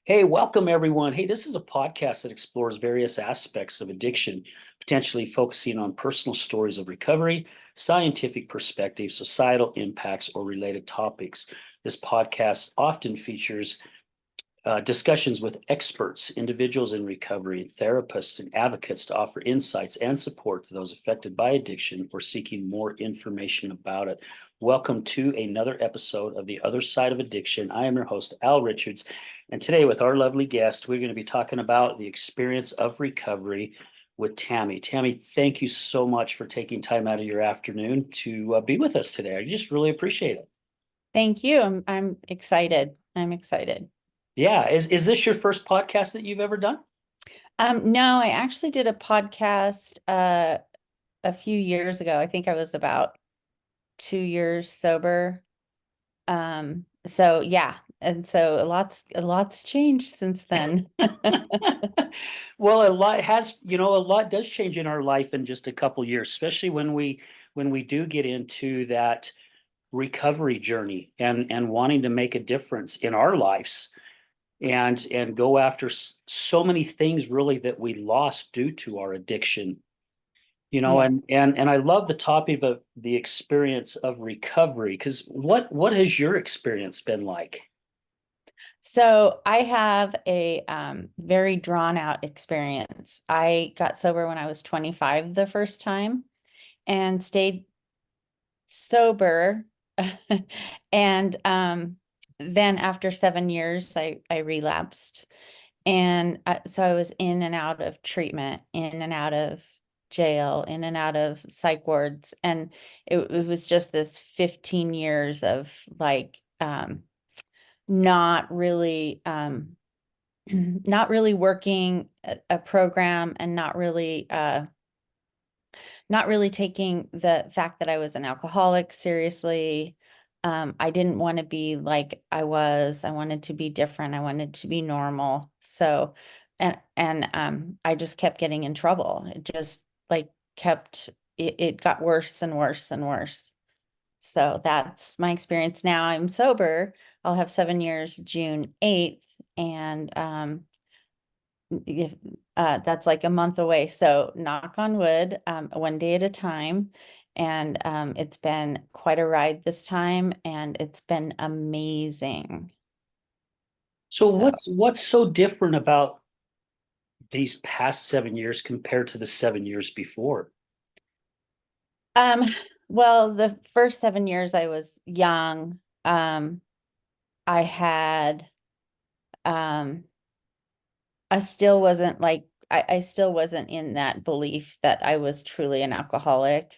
Hey, welcome everyone. Hey, this is a podcast that explores various aspects of addiction, potentially focusing on personal stories of recovery, scientific perspectives, societal impacts, or related topics. This podcast often features discussions with experts, individuals in recovery, therapists, and advocates to offer insights and support to those affected by addiction or seeking more information about it. Welcome to another episode of The Other Side of Addiction. I am your host, Al Richards, and today, with our lovely guest, we're going to be talking about the experience of recovery with Tami. Tami, thank you so much for taking time out of your afternoon to be with us today. I just really appreciate it. Thank you. I'm excited. I'm excited. Yeah, is this your first podcast that you've ever done? No, I actually did a podcast a few years ago. I think I was about 2 years sober. So yeah, and so a lot's changed since then. Well, a lot does change in our life in just a couple years, especially when we do get into that recovery journey and wanting to make a difference in our lives and go after so many things really that we lost due to our addiction. Yeah. And I love the topic of the experience of recovery, because what has your experience been like? So I have a very drawn out experience. I got sober when I was 25 the first time and stayed sober. And then after 7 years, I relapsed. And so I was in and out of treatment, in and out of jail, in and out of psych wards. And it was just this 15 years of like not really not really working a program and not really taking the fact that I was an alcoholic seriously. I didn't want to be like I was. I wanted to be different. I wanted to be normal. So, and I just kept getting in trouble. It just like it got worse and worse and worse. So that's my experience now. I'm sober. I'll have 7 years June 8th, and if, that's like a month away. So knock on wood, one day at a time. And it's been quite a ride this time, and it's been amazing. So So, what's so different about these past 7 years compared to the 7 years before? um, well, the first 7 years I was young. I had, um, I still wasn't like, I still wasn't in that belief that I was truly an alcoholic.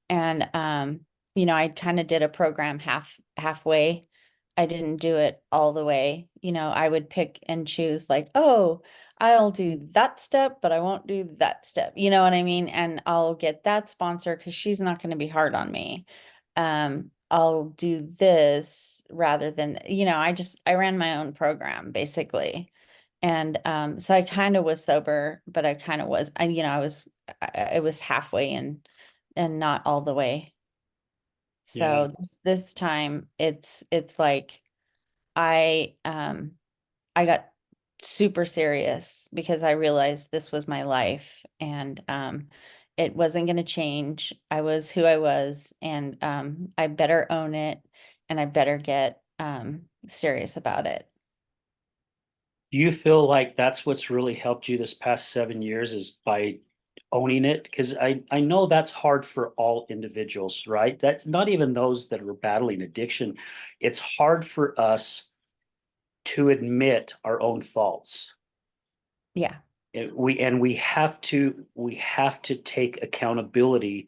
And I kind of did a program halfway. I didn't do it all the way. I would pick and choose like, oh, I'll do that step, but I won't do that step. You know what I mean? And I'll get that sponsor because she's not going to be hard on me. I'll do this rather than, I ran my own program basically. And so I kind of was sober, but I kind of was, I was halfway in and not all the way. Yeah. So this time it's like I got super serious because I realized this was my life, and it wasn't going to change. I was who I was, and I better own it, and I better get serious about it. Do you feel like that's what's really helped you this past 7 years is by owning it? Because I know that's hard for all individuals, right? That not even those that are battling addiction. It's hard for us to admit our own faults. Yeah. We have to take accountability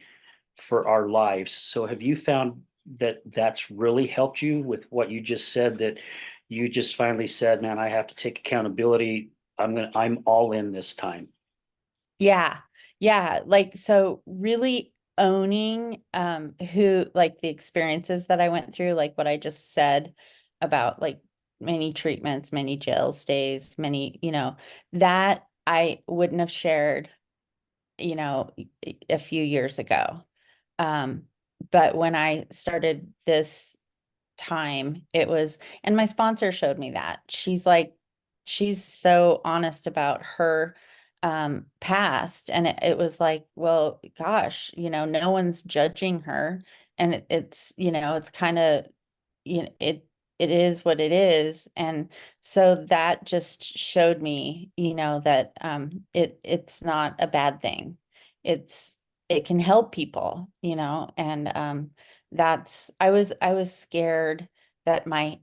for our lives. So have you found that that's really helped you with what you just said, that you just finally said, man, I have to take accountability. I'm all in this time. Yeah. Yeah. Like, so really owning who, like, the experiences that I went through, like what I just said about like many treatments, many jail stays, many, that I wouldn't have shared, a few years ago. Um, but when I started this time, and my sponsor showed me that. She's like, she's so honest about her past, and it was like, well, gosh, no one's judging her, and it's, it's kind of, it is what it is. And so that just showed me, that it's not a bad thing. It's it can help people, and that's I was scared that my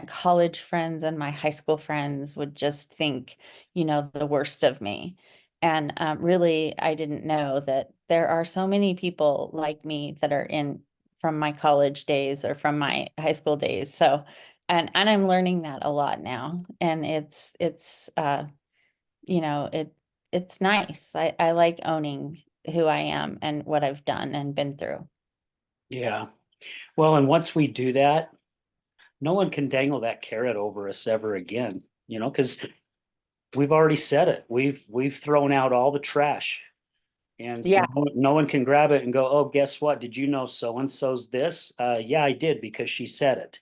college friends and my high school friends would just think, the worst of me. And really, I didn't know that there are so many people like me that are in from my college days or from my high school days. So, and I'm learning that a lot now. And it's nice. I like owning who I am and what I've done and been through. Yeah. Well, and once we do that, no one can dangle that carrot over us ever again, because we've already said it. We've thrown out all the trash, and Yeah. no one can grab it and go, "Oh, guess what? Did you know so and so's this?" Yeah, I did because she said it.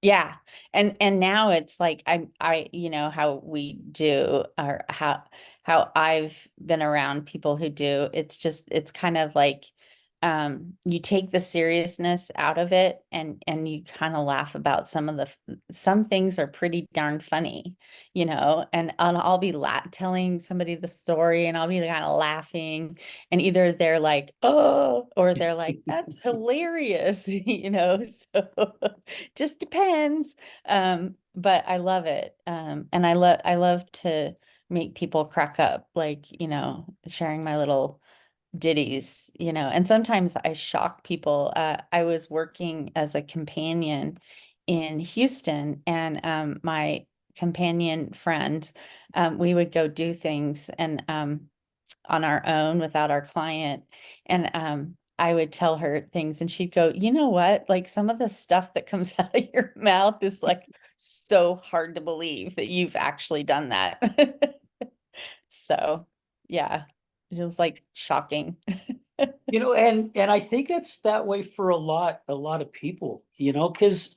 Yeah. And now it's like how we do, or how I've been around people who do. It's kind of like you take the seriousness out of it, and you kind of laugh about some things are pretty darn funny, and I'll be telling somebody the story, and I'll be kind of laughing, and either they're like, "Oh," or they're like, "That's hilarious," so just depends. But I love it. And I love to make people crack up, like, sharing my little ditties, and sometimes I shock people. I was working as a companion in Houston, and my companion friend, we would go do things, and on our own without our client. And I would tell her things, and she'd go, "You know what? Like, some of the stuff that comes out of your mouth is like so hard to believe that you've actually done that." So, yeah, it was like shocking. And I think that's that way for a lot of people, because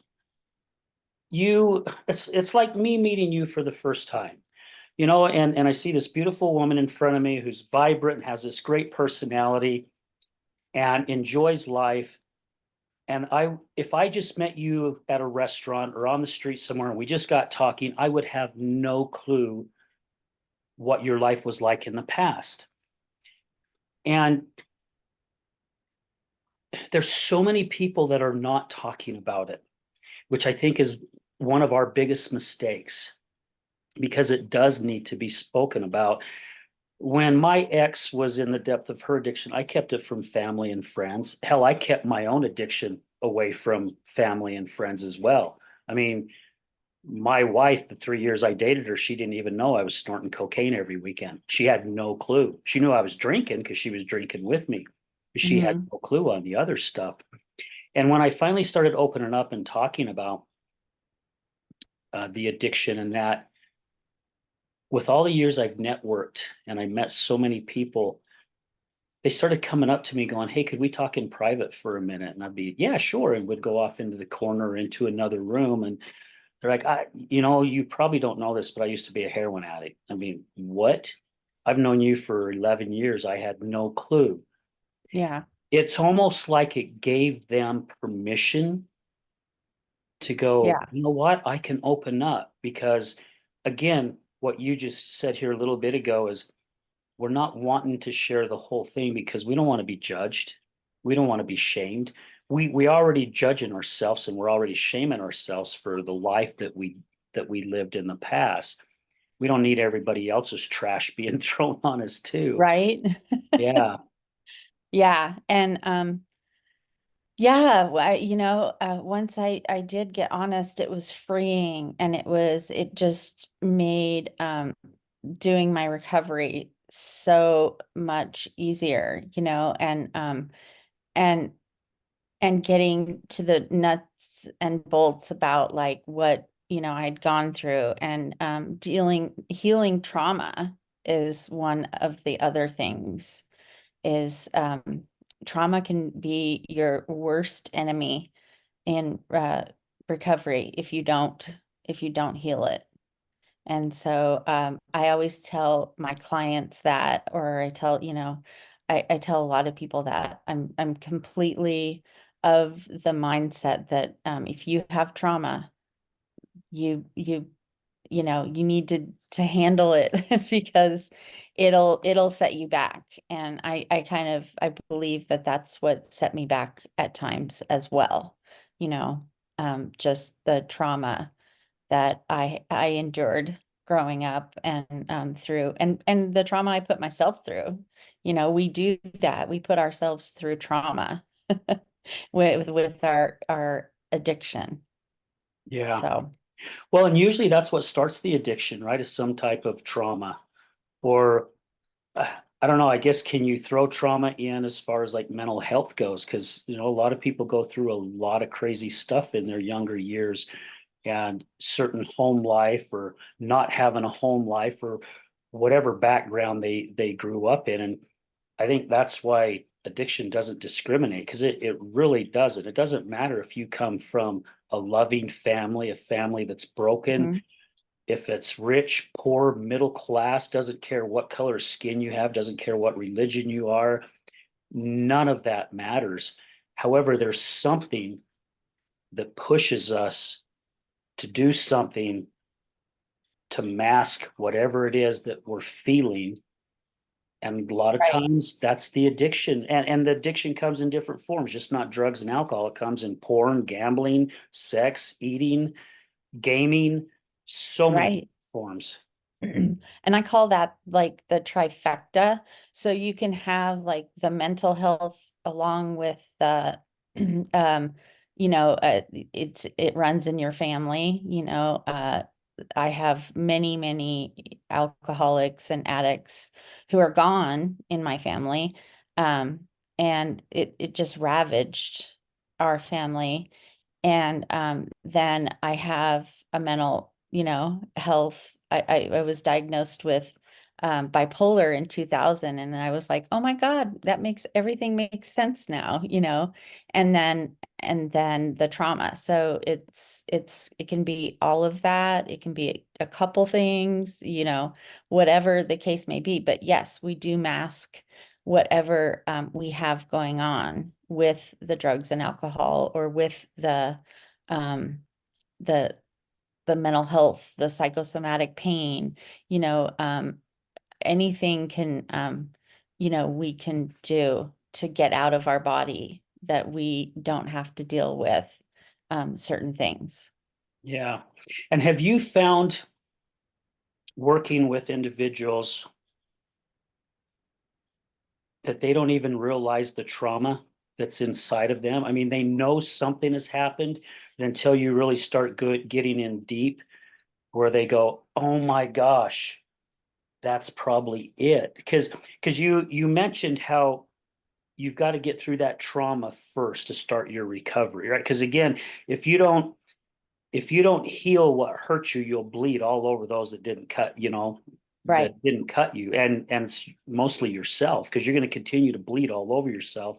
it's like me meeting you for the first time, and I see this beautiful woman in front of me who's vibrant and has this great personality and enjoys life. And if I just met you at a restaurant or on the street somewhere and we just got talking, I would have no clue what your life was like in the past. And there's so many people that are not talking about it, which I think is one of our biggest mistakes, because it does need to be spoken about. When my ex was in the depth of her addiction, I kept it from family and friends. Hell, I kept my own addiction away from family and friends as well. I mean, my wife, the 3 years I dated her, she didn't even know I was snorting cocaine every weekend. She had no clue. She knew I was drinking because she was drinking with me. She had Mhm. no clue on the other stuff. And when I finally started opening up and talking about the addiction and that, with all the years I've networked and I met so many people, they started coming up to me going, "Hey, could we talk in private for a minute?" And I'd be, "Yeah, sure." And would go off into the corner into another room. And they're like, you probably don't know this, but I used to be a heroin addict." I mean, what? I've known you for 11 years. I had no clue. Yeah. It's almost like it gave them permission to go, Yeah. "You know what? I can open up." Because again, what you just said here a little bit ago is, we're not wanting to share the whole thing because we don't want to be judged. We don't want to be shamed. We already judging ourselves, and we're already shaming ourselves for the life that we lived in the past. We don't need everybody else's trash being thrown on us too. Right. Yeah. Yeah. And yeah, once I did get honest, it was freeing, and it just made doing my recovery so much easier, and getting to the nuts and bolts about like what, I'd gone through, and healing trauma is one of the other things. Is Trauma can be your worst enemy in recovery if you don't heal it. And so I always tell my clients that, or I tell, I tell a lot of people that I'm completely of the mindset that if you have trauma, you you you need to handle it because it'll set you back. And I believe that that's what set me back at times as well. You know, just the trauma that I endured growing up and through and the trauma I put myself through. We do that. We put ourselves through trauma with our addiction. Yeah. So, Well, and usually that's what starts the addiction, right? Is some type of trauma. Or I don't know, I guess can you throw trauma in as far as like mental health goes? Because, a lot of people go through a lot of crazy stuff in their younger years, and certain home life or not having a home life or whatever background they grew up in. And I think that's why addiction doesn't discriminate, because it really doesn't. It doesn't matter if you come from a loving family, a family that's broken, mhm, if it's rich, poor, middle class, doesn't care what color skin you have, doesn't care what religion you are. None of that matters. However, there's something that pushes us to do something to mask whatever it is that we're feeling. And a lot of right, times that's the addiction. And the addiction comes in different forms, just not drugs and alcohol. It comes in porn, gambling, sex, eating, gaming, so many different right. forms. And I call that like the trifecta. So you can have like the mental health along with the um it runs in your family. I have many alcoholics and addicts who are gone in my family. Um and it just ravaged our family. And then I have a mental, health. I was diagnosed with bipolar in 2000, and I was like, oh my God, that makes everything makes sense now, and then the trauma. So it can be all of that. It can be a couple things, whatever the case may be. But yes, we do mask whatever we have going on with the drugs and alcohol, or with um, the the mental health, the psychosomatic pain, you know, um, anything can, we can do to get out of our body that we don't have to deal with certain things. Yeah. And have you found working with individuals that they don't even realize the trauma that's inside of them? I mean, they know something has happened, and until you really start getting in deep, where they go, "Oh my gosh, that's probably it." Because you mentioned how you've got to get through that trauma first to start your recovery, right? Because again, if you don't if you don't heal what hurt you, you'll bleed all over those that didn't cut, Right. that didn't cut you, and it's mostly yourself, because you're going to continue to bleed all over yourself.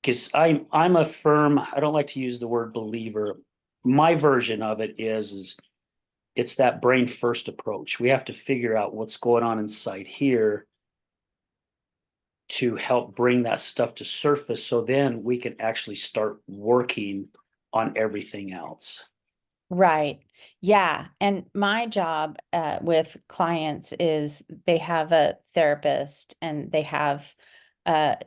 Because I'm a firm, I don't like to use the word believer. My version of it is it's that brain first approach. We have to figure out what's going on inside here to help bring that stuff to surface, so then we can actually start working on everything else. Right. Yeah. And my job with clients is they have a therapist and they have a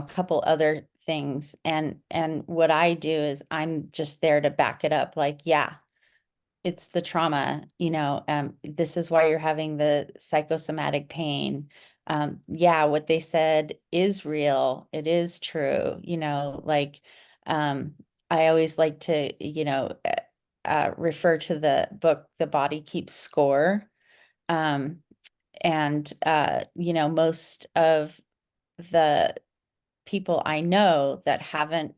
couple other things. And what I do is I'm just there to back it up. Like, yeah, it's the trauma, this is why you're having the psychosomatic pain. Yeah, what they said is real. It is true, like um I always like to, refer to the book The Body Keeps Score. Um, and most of the people I know that haven't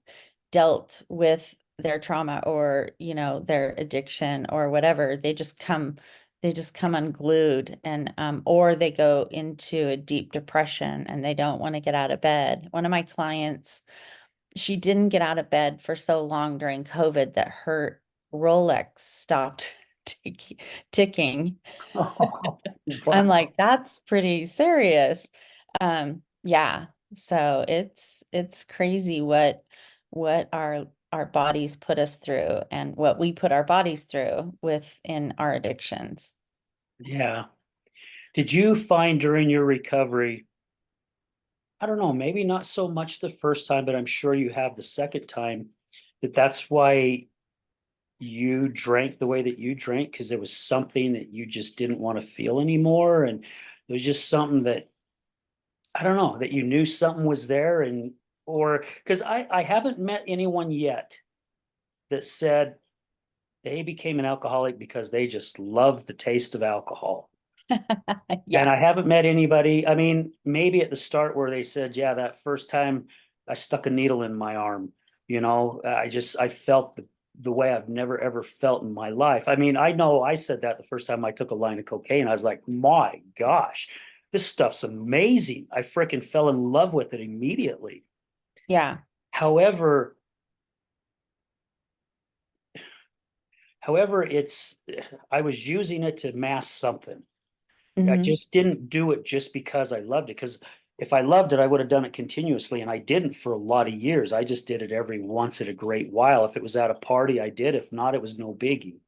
dealt with their trauma, or, their addiction or whatever, they just come unglued, and or they go into a deep depression and they don't want to get out of bed. One of my clients, she didn't get out of bed for so long during COVID that her Rolex stopped. ticking. Oh, I'm wow. like, that's pretty serious. Yeah. So it's crazy what our bodies put us through and what we put our bodies through within our addictions. Yeah. Did you find during your recovery, I don't know, maybe not so much the first time, but I'm sure you have the second time, that that's why you drank the way that you drank because there was something that you just didn't want to feel anymore, and it was just something that, I don't know, that you knew something was there, and or because I haven't met anyone yet that said they became an alcoholic because they just loved the taste of alcohol. And Yeah. I haven't met anybody, I mean, maybe at the start where they said, yeah, that first time I stuck a needle in my arm, I felt the way I've never ever felt in my life. I mean, I know I said that the first time I took a line of cocaine. I was like, my gosh, this stuff's amazing. I freaking fell in love with it immediately. Yeah. However, it's I was using it to mask something. I Hmm. just didn't do it just because I loved it. Because if I loved it, I would have done it continuously. And I didn't for a lot of years. I just did it every once in a great while. If it was at a party, I did. If not, it was no biggie.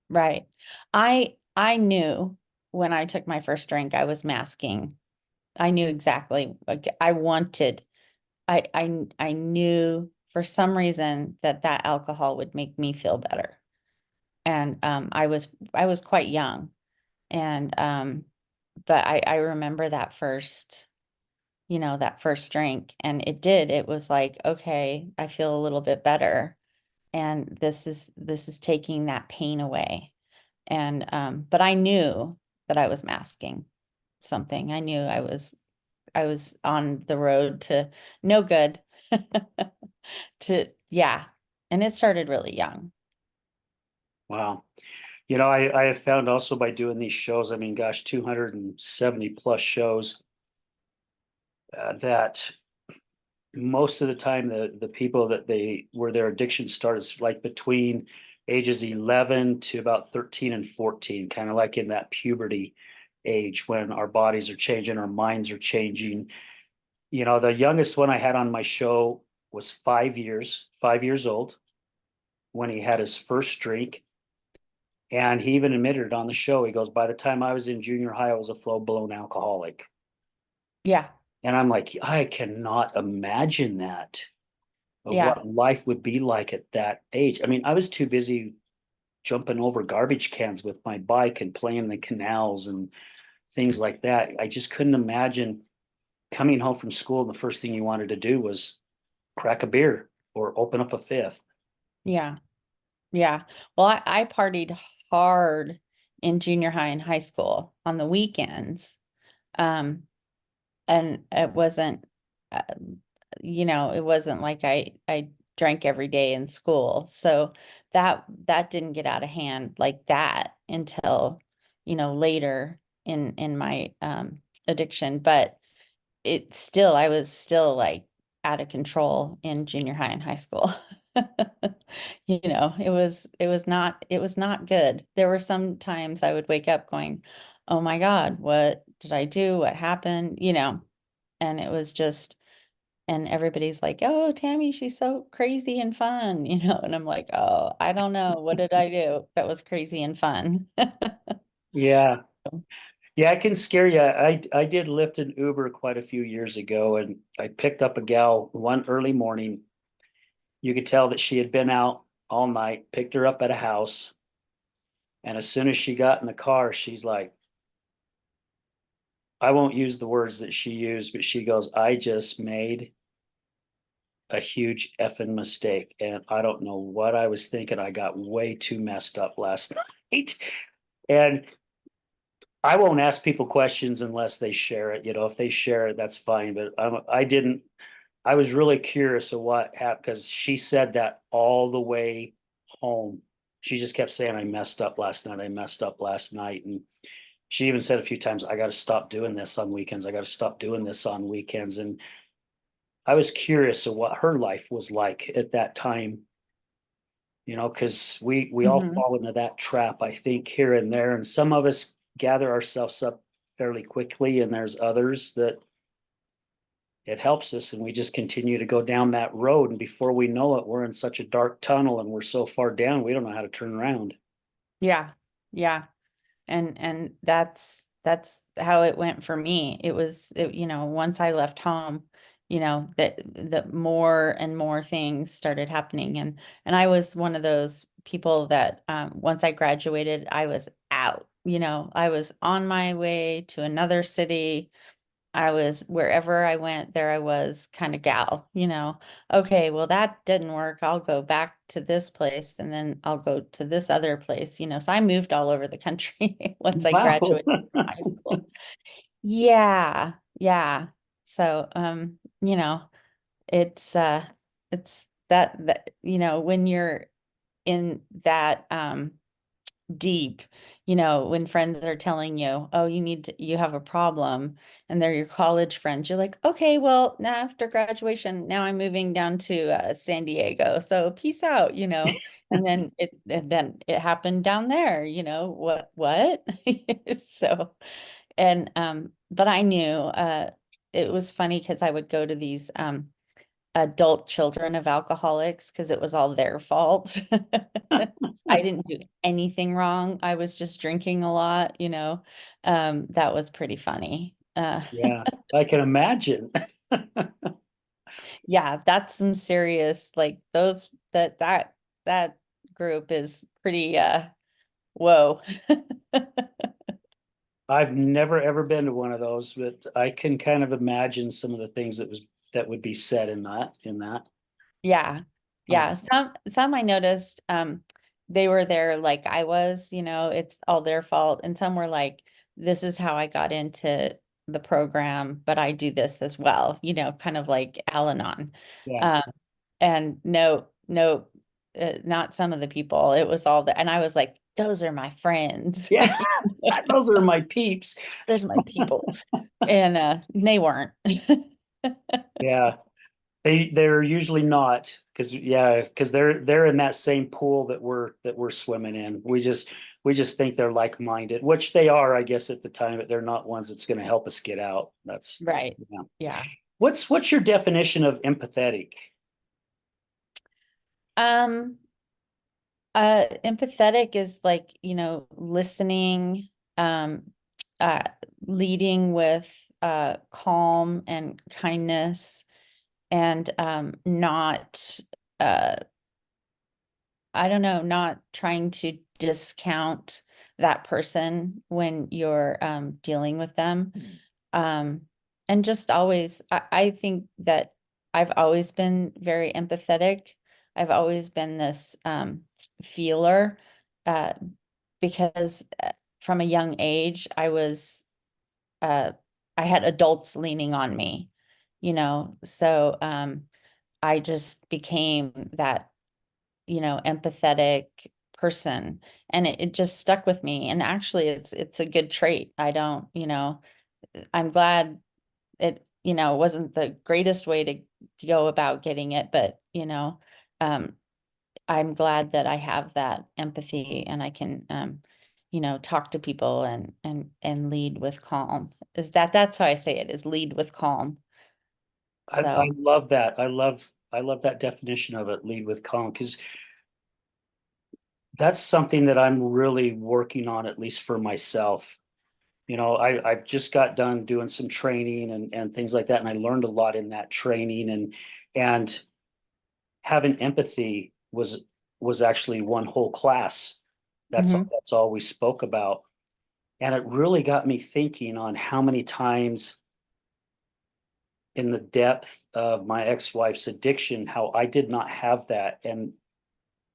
Right. I knew when I took my first drink, I was masking. I knew exactly. Like, I wanted. I knew for some reason that that alcohol would make me feel better. And I was quite young. And but I remember that first, that first drink, and it did. It was like, okay, I feel a little bit better. And this is taking that pain away. And but I knew that I was masking something. I knew I was on the road to no good. To yeah. And it started really young. Wow. I have found also by doing these shows, I mean, gosh, 270 plus shows, that most of the time the people that they where their addiction starts like between ages 11 to about 13 and 14, kind of like in that puberty age when our bodies are changing, our minds are changing. The youngest one I had on my show was 5 years old when he had his first drink. And he even admitted it on the show. He goes, by the time I was in junior high, I was a full-blown alcoholic. Yeah. And I'm like, I cannot imagine that, of Yeah. what life would be like at that age. I mean, I was too busy jumping over garbage cans with my bike and playing in the canals and things like that. I just couldn't imagine coming home from school and the first thing you wanted to do was crack a beer or open up a fifth. Yeah. Yeah. Well, I partied hard in junior high and high school on the weekends. Um, and it wasn't, uh, it wasn't like I drank every day in school. So that didn't get out of hand like that until, later in my addiction. But I was still like out of control in junior high and high school. It was not good. There were some times I would wake up going, "Oh my God, what did I do? What happened?" And it was just, and everybody's like, "Oh, Tammy, she's so crazy and fun," and I'm like, "Oh, I don't know. What did I do that was crazy and fun?" Yeah. Yeah, it can scare you. I did Lyft and Uber quite a few years ago, and I picked up a gal one early morning. You could tell that she had been out all night, picked her up at a house, and as soon as she got in the car, she's like, I won't use the words that she used, but she goes, I just made a huge effing mistake. And I don't know what I was thinking. I got way too messed up last night. And I won't ask people questions unless they share it. If they share it, that's fine. But I didn't. I was really curious of what happened because she said that all the way home. She just kept saying, I messed up last night. I messed up last night. And she even said a few times, I got to stop doing this on weekends. I got to stop doing this on weekends. And I was curious of what her life was like at that time. because we all Mhm. fall into that trap, I think, here and there. And some of us gather ourselves up fairly quickly, and there's others that it helps us, and we just continue to go down that road. And before we know it, we're in such a dark tunnel and we're so far down, we don't know how to turn around. Yeah. Yeah. And that's how it went for me. It was, once I left home, that more and more things started happening. And I was one of those people that, once I graduated, I was out. I was on my way to another city. I was wherever I went, there I was kind of gal. Okay, well, that didn't work. I'll go back to this place and then I'll go to this other place. So I moved all over the country once I Wow. graduated from high school. Yeah, yeah. So, it's it's that when you're in that deep, when friends are telling you, oh, you have a problem, and they're your college friends, you're like, okay, well, now after graduation, now I'm moving down to San Diego. So peace out. And then it happened down there, what? So, but I knew it was funny because I would go to these adult children of alcoholics because it was all their fault. I didn't do anything wrong. I was just drinking a lot. That was pretty funny. Yeah, I can imagine. Yeah, that's some serious, like those that group is pretty whoa. I've never ever been to one of those, but I can kind of imagine some of the things that would be said in that. Yeah. Oh, Yeah. Some I noticed they were there like I was, it's all their fault. And some were like, this is how I got into the program, but I do this as well, kind of like Al-Anon. yeah. Um, and no, no, not some of the people. It was all and I was like, those are my friends. Yeah. Those are my peeps. Those are my people. And they weren't. Yeah. They're usually not, because they're in that same pool that we're swimming in. We just think they're like-minded, which they are, I guess, at the time, but they're not ones that's going to help us get out. That's Right. yeah. Yeah. What's your definition of empathetic? Um, empathetic is like, listening, um, uh, leading with calm and kindness and not uh I don't know, not trying to discount that person when you're dealing with them. Um, and just always, I think that I've always been very empathetic. I've always been this feeler uh, because from a young age, uh, I had adults leaning on me. So I just became that empathetic person, and it just stuck with me. And actually it's a good trait. I don't, I'm glad it wasn't the greatest way to go about getting it, but um I'm glad that I have that empathy and I can talk to people and lead with calm. That's how I say it, is lead with calm. I So love that. I love that definition of it, lead with calm, because that's something that I'm really working on, at least for myself. I've just got done doing some training and things like that, and I learned a lot in that training, and having empathy was actually one whole class. That's mhm, that's all we spoke about. And it really got me thinking on how many times in the depth of my ex-wife's addiction, how I did not have that. And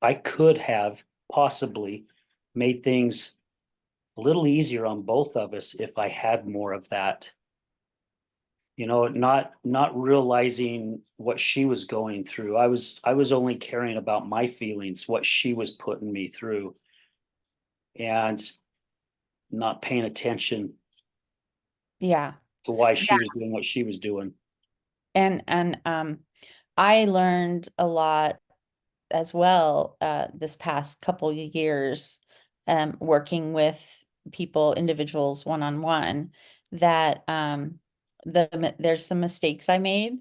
I could have possibly made things a little easier on both of us if I had more of that. Not realizing what she was going through. I was only caring about my feelings, what she was putting me through, and not paying attention yeah. to why Yeah. she was doing what she was doing. And I learned a lot as well, this past couple of years, working with people, individuals, one-on-one, that there's some mistakes I made,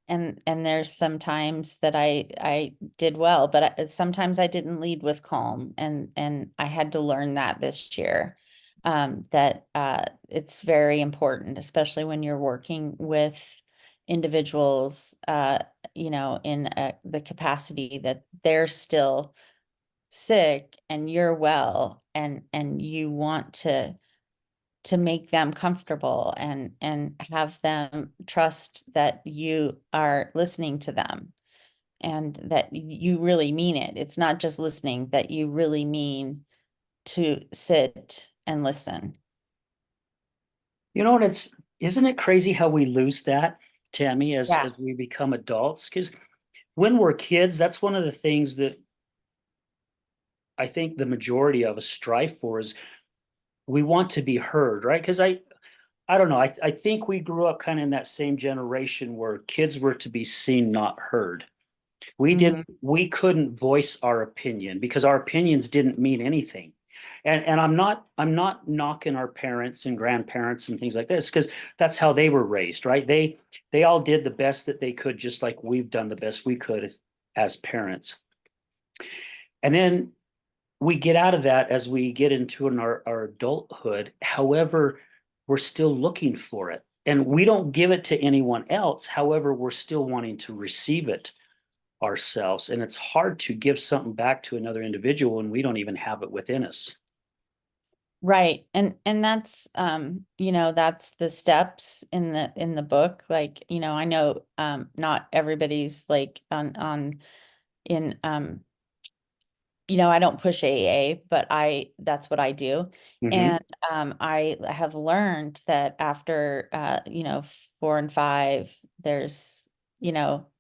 and there's some times that I did well, but sometimes I didn't lead with calm, and I had to learn that this year. That it's very important, especially when you're working with individuals, in the capacity that they're still sick and you're well, and you want to make them comfortable, and have them trust that you are listening to them, and that you really mean it. It's not just listening, that you really mean to sit and listen. And isn't it crazy how we lose that, Tammy, as Yeah. as we become adults? Because when we're kids, that's one of the things that I think the majority of us strive for is we want to be heard, right? Because I don't know, I think we grew up kind of in that same generation where kids were to be seen, not heard. Hmm. We couldn't voice our opinion because our opinions didn't mean anything. And I'm not knocking our parents and grandparents and things like this, because that's how they were raised, right? They all did the best that they could, just like we've done the best we could as parents. And then we get out of that as we get into our adulthood. However, we're still looking for it. And we don't give it to anyone else. However, we're still wanting to receive it ourselves. And it's hard to give something back to another individual when we don't even have it within us. Right. And that's that's the steps in the book. Like, I know not everybody's like on in I don't push AA, but that's what I do. Hmm. And I have learned that after 4 and 5, there's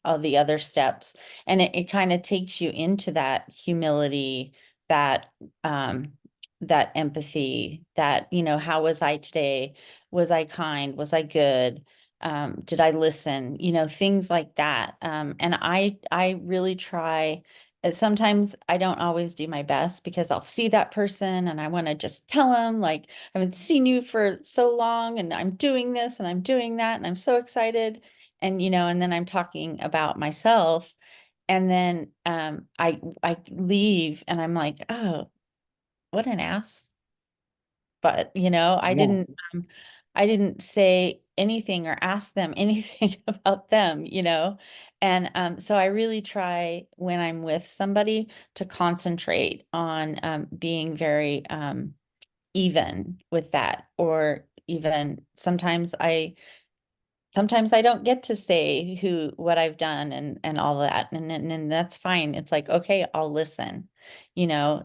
all the other steps. And it kind of takes you into that humility, that um that empathy, that, how was I today? Was I kind? Was I good? Did I listen? Things like that. And I really try. Sometimes I don't always do my best, because I'll see that person and I want to just tell them, like, I haven't seen you for so long, and I'm doing this and I'm doing that and I'm so excited. And then I'm talking about myself, and then I leave and I'm like, oh, what an ass. But Yeah. I didn't say anything or ask them anything about them, and so I really try, when I'm with somebody, to concentrate on being very even with that. Or even sometimes I don't get to say what I've done, and all that. And that's fine. It's like, okay, I'll listen,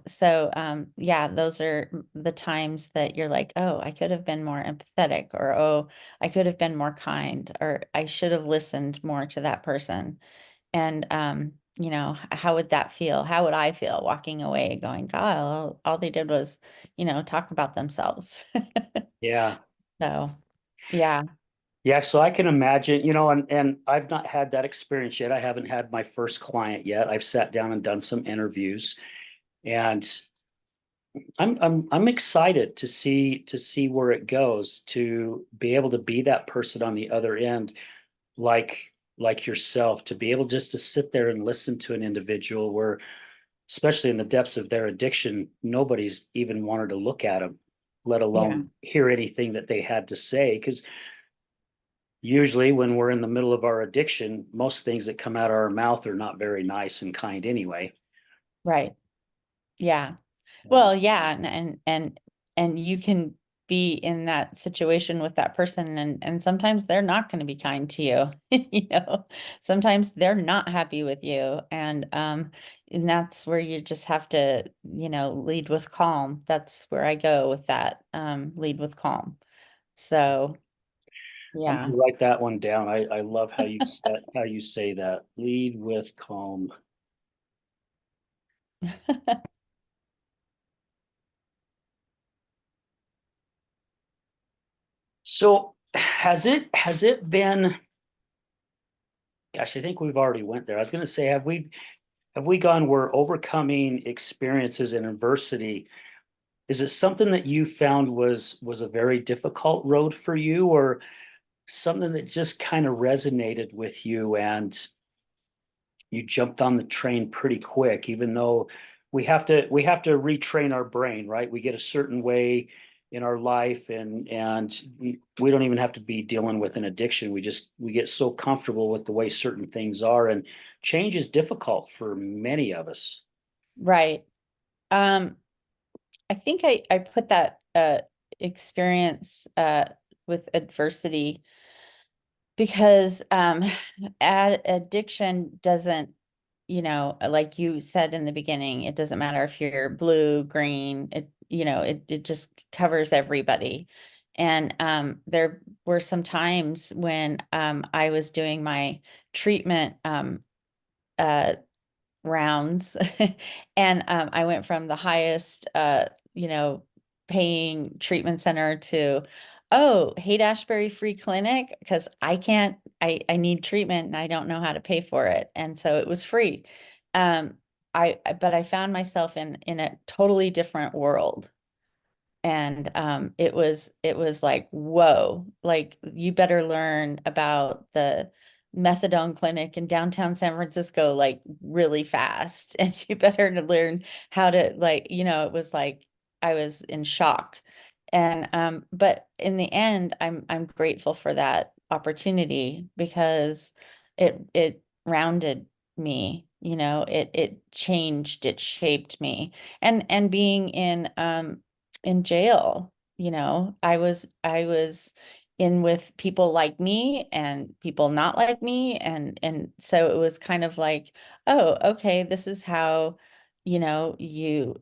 So yeah, those are the times that you're like, oh, I could have been more empathetic, or, oh, I could have been more kind, or I should have listened more to that person. And how would that feel? How would I feel walking away going, God, all they did was, talk about themselves. Yeah. So yeah. Yeah. So I can imagine, and I've not had that experience yet. I haven't had my first client yet. I've sat down and done some interviews, and I'm excited to see where it goes, to be able to be that person on the other end, like yourself, to be able just to sit there and listen to an individual where, especially in the depths of their addiction, nobody's even wanted to look at them, let Yeah. alone hear anything that they had to say. Because usually when we're in the middle of our addiction, most things that come out of our mouth are not very nice and kind anyway. Right. Yeah. Yeah. Well, yeah, and you can be in that situation with that person, and sometimes they're not going to be kind to you. Sometimes they're not happy with you, and that's where you just have to, lead with calm. That's where I go with that. Lead with calm. So, I'm yeah. gonna write that one down. I love how you say that. Lead with calm. So has it been, gosh, I think we've already went there. I was gonna say, have have we gone where overcoming experiences and adversity, is it something that you found was a very difficult road for you, or something that just kind of resonated with you and you jumped on the train pretty quick, even though we have to retrain our brain, right? We get a certain way in our life, and we don't even have to be dealing with an addiction. We get so comfortable with the way certain things are, and change is difficult for many of us. Right. Um, I think I put that experience with adversity because addiction doesn't, like you said in the beginning, it doesn't matter if you're blue, green, it just covers everybody. And there were some times when I was doing my treatment uh rounds and I went from the highest paying treatment center to, oh, Haight-Ashbury free clinic, because I need treatment and I don't know how to pay for it, and so it was free. But I found myself in a totally different world. And it was like, whoa, like you better learn about the methadone clinic in downtown San Francisco like really fast. And you better to learn how to, like, it was like I was in shock. And but in the end, I'm grateful for that opportunity because it rounded me, it changed, it shaped me. And being in jail, I was in with people like me and people not like me, and so it was kind of like, oh, okay, this is how you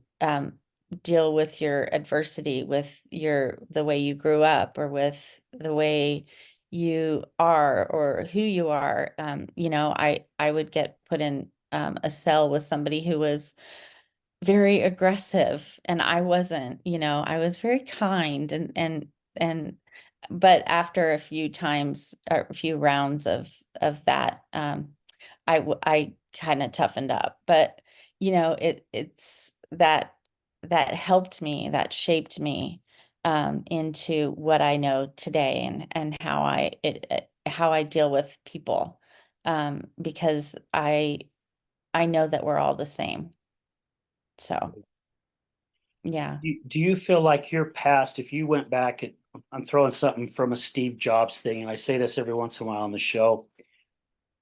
deal with your adversity, with the way you grew up, or with the way you are, or who you are. I would get put in a cell with somebody who was very aggressive, and I wasn't. I was very kind, and but after a few times, or a few rounds of that, I kind of toughened up. But it's that helped me, that shaped me into what I know today, and how I deal with people, because I know that we're all the same. So, yeah, Do you feel like your past, if you went back, I'm throwing something from a Steve Jobs thing, and I say this every once in a while on the show.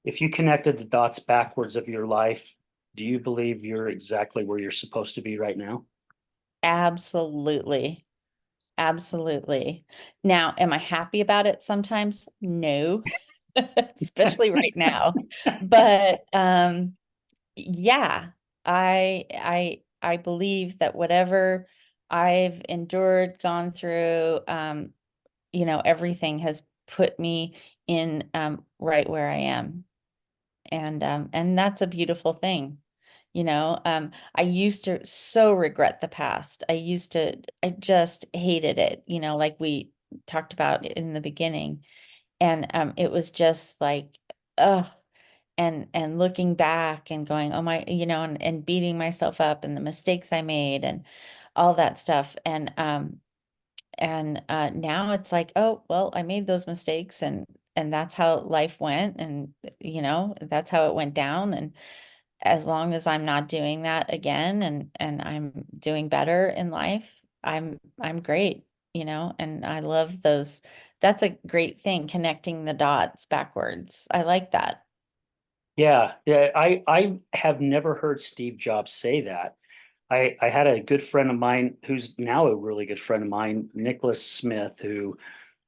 If you connected the dots backwards of your life, do you believe you're exactly where you're supposed to be right now? absolutely. Absolutely. Now, am I happy about it sometimes? No, especially right now. But yeah, I believe that whatever I've endured, gone through, everything has put me in right where I am. And that's a beautiful thing. I used to so regret the past. I just hated it, like we talked about in the beginning. And it was just like, ugh. And looking back and going, oh my, and beating myself up, and the mistakes I made, and all that stuff. And now it's like, oh, well, I made those mistakes, and that's how life went, and that's how it went down. And as long as I'm not doing that again, and I'm doing better in life, I'm great, and I love those. That's a great thing, connecting the dots backwards. I like that. Yeah, yeah. I have never heard Steve Jobs say that. I had a good friend of mine who's now a really good friend of mine, Nicholas Smith, who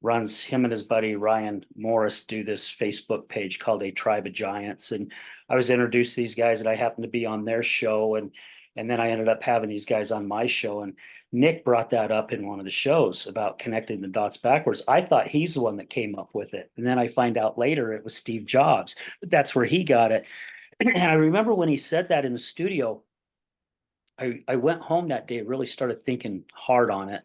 runs, him and his buddy Ryan Morris do this Facebook page called A Tribe of Giants. And I was introduced to these guys, and I happened to be on their show. And then I ended up having these guys on my show. And Nick brought that up in one of the shows about connecting the dots backwards. I thought he's the one that came up with it. And then I find out later it was Steve Jobs, but that's where he got it. And I remember when he said that in the studio, I went home that day, really started thinking hard on it.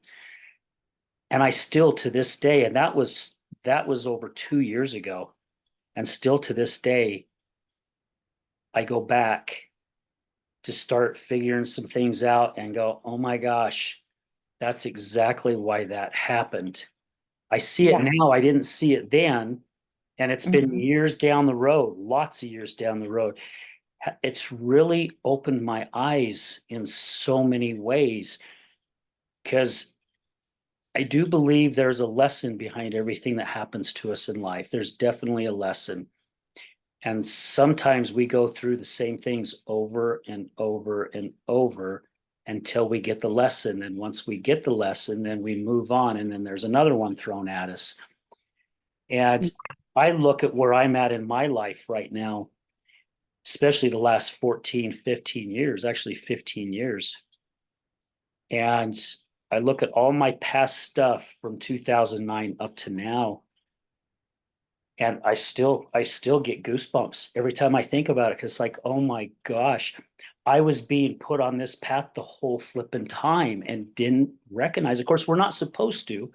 And I still to this day, and that was over 2 years ago. And still to this day, I go back to start figuring some things out and go, oh my gosh, that's exactly why that happened. I see it Yeah. now. I didn't see it then. And it's been Mhm. years down the road, lots of years down the road. It's really opened my eyes in so many ways because I do believe there's a lesson behind everything that happens to us in life. There's definitely a lesson. And sometimes we go through the same things over and over and over until we get the lesson. And once we get the lesson, then we move on. And then there's another one thrown at us. And I look at where I'm at in my life right now, especially the last 14, 15 years, actually 15 years. And I look at all my past stuff from 2009 up to now, and I still get goosebumps every time I think about it because like, oh my gosh, I was being put on this path the whole flipping time and didn't recognize. Of course, we're not supposed to,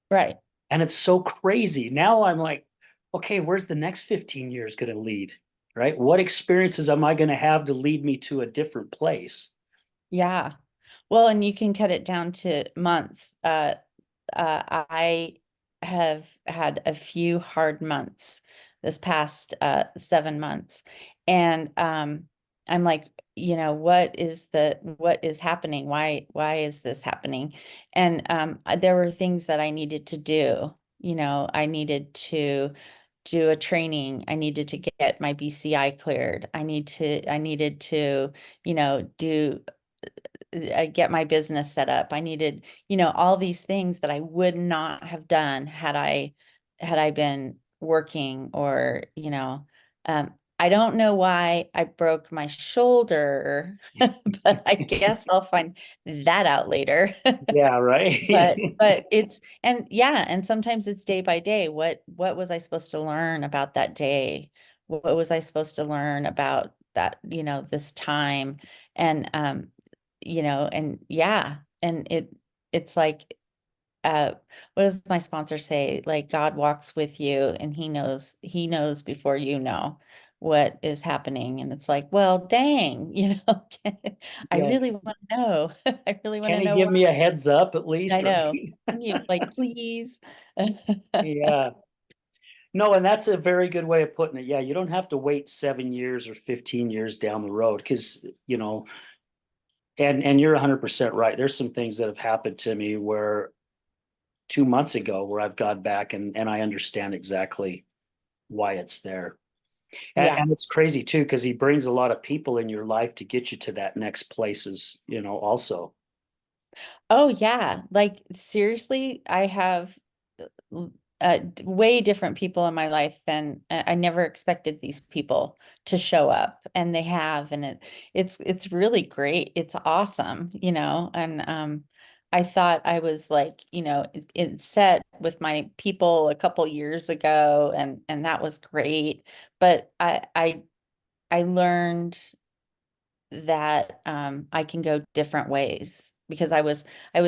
Right. and it's so crazy. Now I'm like, okay, where's the next 15 years going to lead? Right? What experiences am I going to have to lead me to a different place? Yeah. Well, and you can cut it down to months. I have had a few hard months this past 7 months. And I'm like, what is happening? Why is this happening? And there were things that I needed to do. I needed to do a training. I needed to get my BCI cleared. I needed to, do get my business set up. I needed, all these things that I would not have done had I been working or, I don't know why I broke my shoulder, but I guess I'll find that out later. Yeah, right. But it's and yeah, and sometimes it's day by day. What was I supposed to learn about that day? What was I supposed to learn about that, this time? And and yeah, and it's like what does my sponsor say? Like God walks with you and he knows before you know what is happening. And it's like, well, dang, I Yeah. really want to know. I really want Can to you know give what me a heads up at I least? know. Right? Can you like please? Yeah. No, and that's a very good way of putting it. Yeah, you don't have to wait 7 years or 15 years down the road because, and you're 100% right. There's some things that have happened to me where 2 months ago where I've gone back and I understand exactly why it's there. And, Yeah. and it's crazy too, because he brings a lot of people in your life to get you to that next places, also. Oh yeah. Like seriously, I have way different people in my life than I never expected these people to show up, and they have, and it's really great. It's awesome, and I thought I was like, it set with my people a couple years ago, and that was great, but I learned that I can go different ways because I was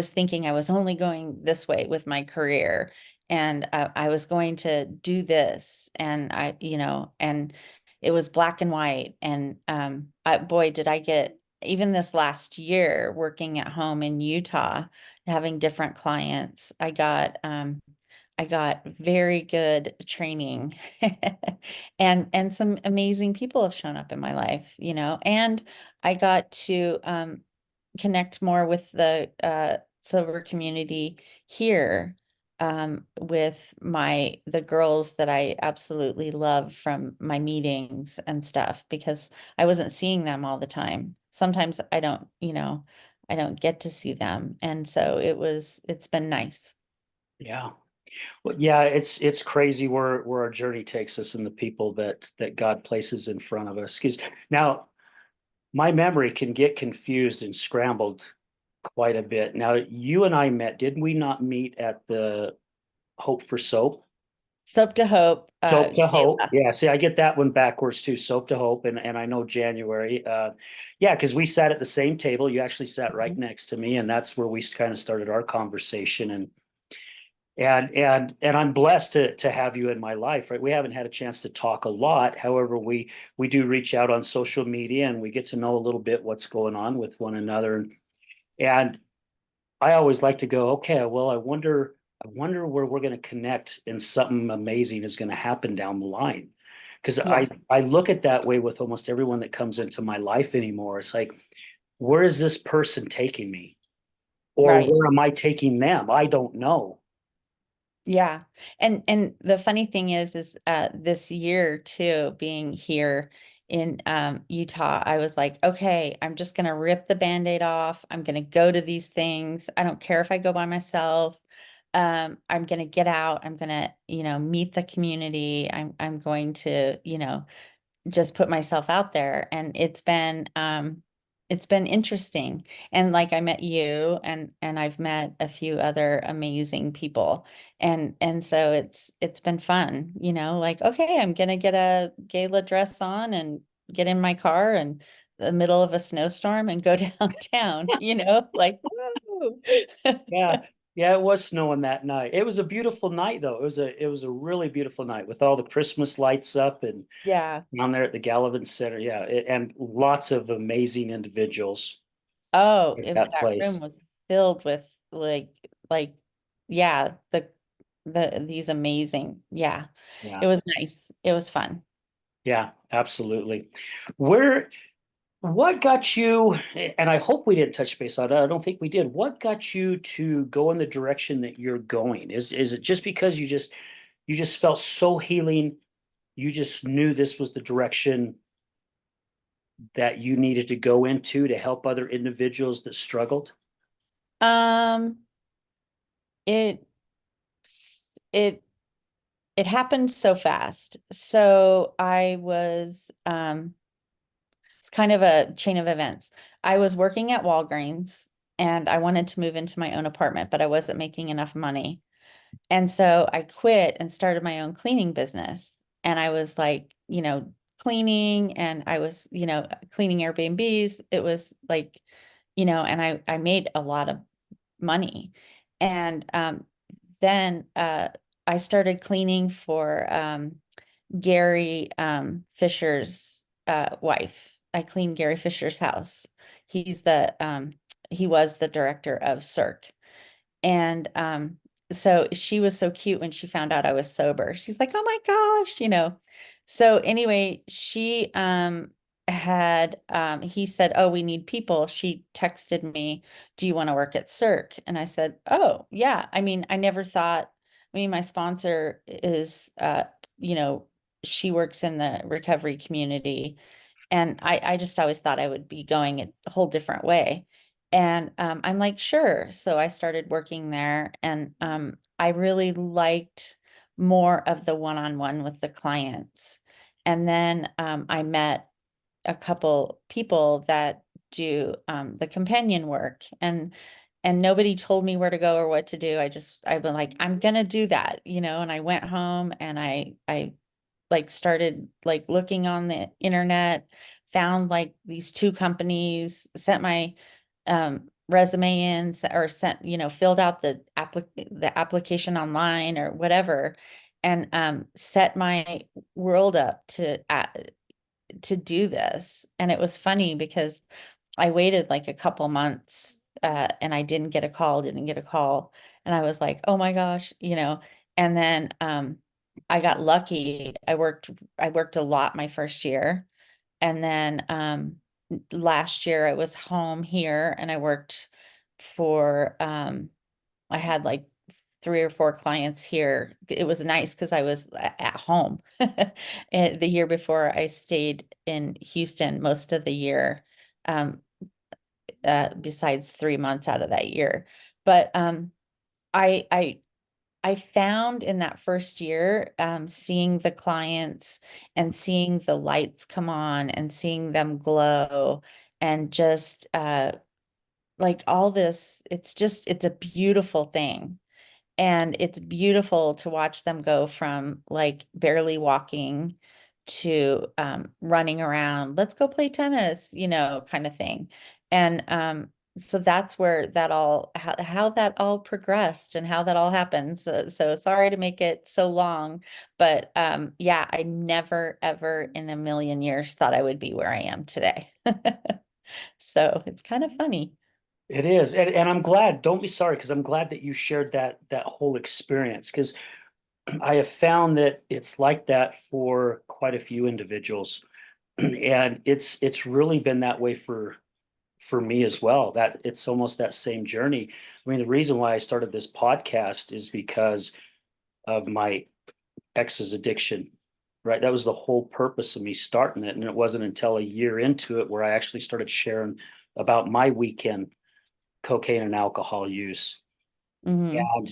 thinking I was only going this way with my career, and I was going to do this, and and it was black and white, and boy did I get, even this last year working at home in Utah, having different clients, I got very good training and some amazing people have shown up in my life, and I got to connect more with the silver community here, with the girls that I absolutely love from my meetings and stuff, because I wasn't seeing them all the time. Sometimes I don't get to see them. And so it's been nice. Yeah. Well, yeah, it's crazy where our journey takes us and the people that God places in front of us. Because now my memory can get confused and scrambled quite a bit. Now you and I met, did we not meet at the Hope for Soap? Soap to Hope, Soap to Hope. Gala. Yeah, see, I get that one backwards too. Soap to Hope, and I know January. Yeah, because we sat at the same table. You actually sat right Mhm. next to me, and that's where we kind of started our conversation. And I'm blessed to have you in my life, right? We haven't had a chance to talk a lot. However, we do reach out on social media and we get to know a little bit what's going on with one another. And I always like to go, okay, well, I wonder where we're going to connect and something amazing is going to happen down the line. Because Yeah, I look at that way with almost everyone that comes into my life anymore. It's like, where is this person taking me? Or right. where am I taking them? I don't know. Yeah. And the funny thing is this year too, being here in Utah, I was like, okay, I'm just gonna rip the Band-Aid off. I'm gonna go to these things. I don't care if I go by myself. I'm gonna get out. I'm gonna, meet the community. I'm going to, just put myself out there. And it's been interesting. And like I met you and I've met a few other amazing people. And so it's been fun, like, okay, I'm gonna get a gala dress on and get in my car and the middle of a snowstorm and go downtown, like woo. Yeah. Yeah, it was snowing that night. It was a beautiful night though. It was a really beautiful night with all the Christmas lights up and Yeah. down there at the Gallivan Center. Yeah, and lots of amazing individuals Oh, at that that room place. was filled with like yeah, these amazing. Yeah. Yeah, It was nice. It was fun. yeah, absolutely. Where, what got you, and I hope we didn't touch base on it. I don't think we did. What got you to go in the direction that you're going? Is it just because you just felt so healing? You just knew this was the direction that you needed to go into to help other individuals that struggled? Um, it it it happened so fast. So it's kind of a chain of events. I was working at Walgreens and I wanted to move into my own apartment, but I wasn't making enough money. And so I quit and started my own cleaning business. And I was like, cleaning and I was, cleaning Airbnbs. It was like, and I made a lot of money. And then I started cleaning for Gary Fisher's wife. I cleaned Gary Fisher's house. He's he was the director of Cirque. And so she was so cute when she found out I was sober. She's like, "Oh my gosh." So anyway, she he said, "Oh, we need people." She texted me, "Do you want to work at Cirque?" And I said, "Oh, yeah." I mean, I never thought, my sponsor is you know, she works in the recovery community and I just always thought I would be going a whole different way. And I'm like, sure. So I started working there and I really liked more of the one-on-one with the clients. And then I met a couple people that do the companion work and nobody told me where to go or what to do. I've been like, I'm gonna do that, and I went home and I like started like looking on the internet, found like these two companies, sent my resume in or sent, filled out the application online or whatever, and set my world up to do this. And it was funny because I waited like a couple months and I didn't get a call. And I was like, oh my gosh, and then I got lucky. I worked a lot my first year. And then last year I was home here and I worked for I had like three or four clients here. It was nice because I was at home. And the year before I stayed in Houston most of the year. Um, besides 3 months out of that year. But I I I found in that first year, seeing the clients and seeing the lights come on and seeing them glow and just like all this, it's a beautiful thing. And it's beautiful to watch them go from like barely walking to running around, let's go play tennis, kind of thing. And so that's where that all how that all progressed and how that all happened. So sorry to make it so long, but yeah, I never ever in a million years thought I would be where I am today. So it's kind of funny. It is, and I'm glad. Don't be sorry, because I'm glad that you shared that whole experience. Because I have found that it's like that for quite a few individuals, and it's really been that way for me as well. That it's almost that same journey. I mean, the reason why I started this podcast is because of my ex's addiction. Right, that was the whole purpose of me starting it, and it wasn't until a year into it where I actually started sharing about my weekend cocaine and alcohol use. Hmm. And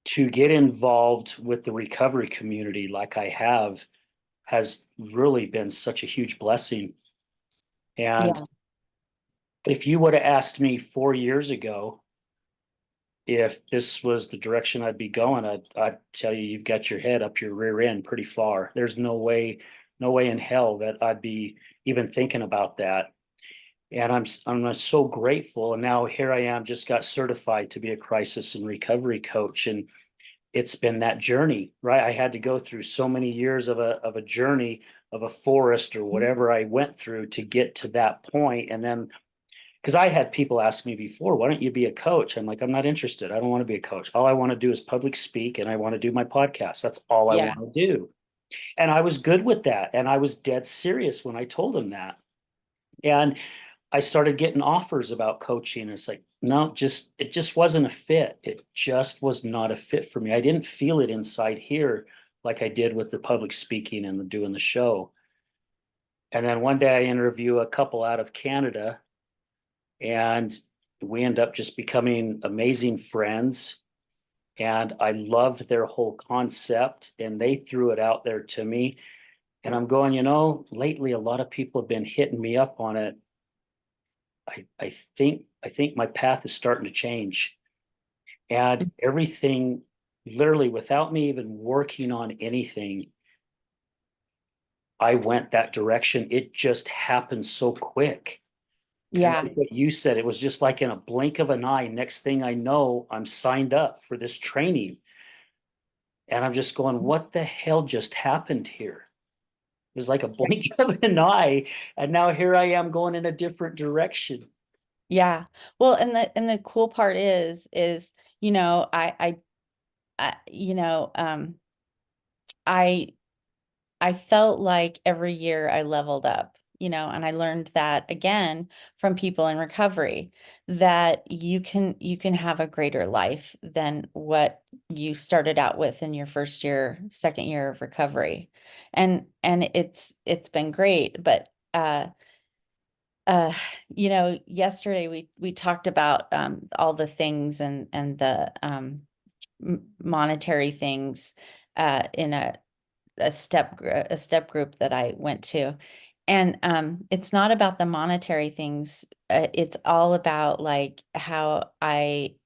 to get involved with the recovery community like I have has really been such a huge blessing. And Yeah. if you would have asked me 4 years ago if this was the direction I'd be going, I'd tell you you've got your head up your rear end pretty far. There's no way in hell that I'd be even thinking about that. And I'm so grateful. And now here I am, just got certified to be a crisis and recovery coach, and it's been that journey, right? I had to go through so many years of a journey of a forest or whatever I went through to get to that point. And then because I had people ask me before, why don't you be a coach? I'm like, I'm not interested. I don't want to be a coach. All I want to do is public speak and I want to do my podcast. That's all I Yeah. want to do. And I was good with that. And I was dead serious when I told him that. And I started getting offers about coaching. It's like, no, it just wasn't a fit. It just was not a fit for me. I didn't feel it inside here like I did with the public speaking and the doing the show. And then one day I interview a couple out of Canada, and we end up just becoming amazing friends. And I loved their whole concept, and they threw it out there to me. And I'm going, lately a lot of people have been hitting me up on it. I think my path is starting to change. And everything, literally without me even working on anything, I went that direction. It just happened so quick. Kind of Yeah. like what you said, it was just like in a blink of an eye. Next thing I know, I'm signed up for this training. And I'm just going, what the hell just happened here? It was like a blink of an eye. And now here I am going in a different direction. Yeah. Well, and the cool part is, you know, I you know, I I felt like every year I leveled up, and I learned that again from people in recovery, that you can have a greater life than what you started out with in your first year, second year of recovery. And it's been great, but uh yesterday we talked about all the things and the monetary things in a step group that I went to. And it's not about the monetary things. It's all about like how I